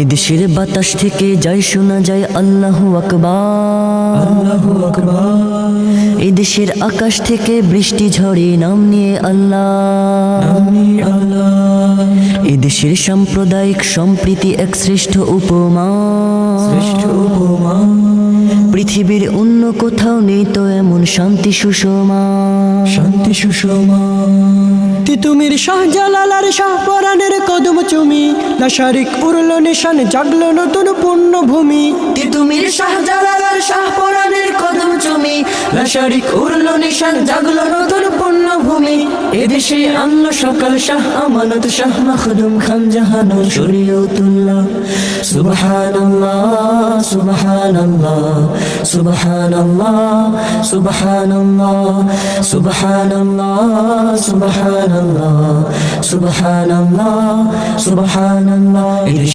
এদেশের বাতাস থেকে যায় শোনা যায় আল্লাহু আকবার, আল্লাহু আকবার। এদেশের আকাশ থেকে বৃষ্টি ঝরে নাম নিয়ে আল্লাহ, নাম নিয়ে আল্লাহ। এদেশের সাম্প্রদায়িক সম্প্রীতি এক শ্রেষ্ঠ উপমা, শ্রেষ্ঠ উপমা। পৃথিবীর অন্য কোথাও নেই তো এমন শান্তি সুষমা, শান্তি সুষমা। তিতুমির শাহজালাল শাহপরানের কদম চুমি লাশারিক উড়ল নিশান জাগলো নতুন পুণ্যভূমি। তিতুমির শাহজালাল শাহপরানের কদম চুমি লাশারিক উড়ল নিশান জাগলো নতুন পুণ্যভূমি। এদেশে আনলো সকাল শাহ আমানত শাহ মখদুম খান জাহানুর শরীয়তুল্লাহ। সুবহানাল্লাহ সুবহানাল্লাহ সুবহানাল্লাহ সুবহানাল্লাহ সুবহানাল্লাহ সুবহানাল্লাহ সুবহানাল্লাহ সুবহানাল্লাহ।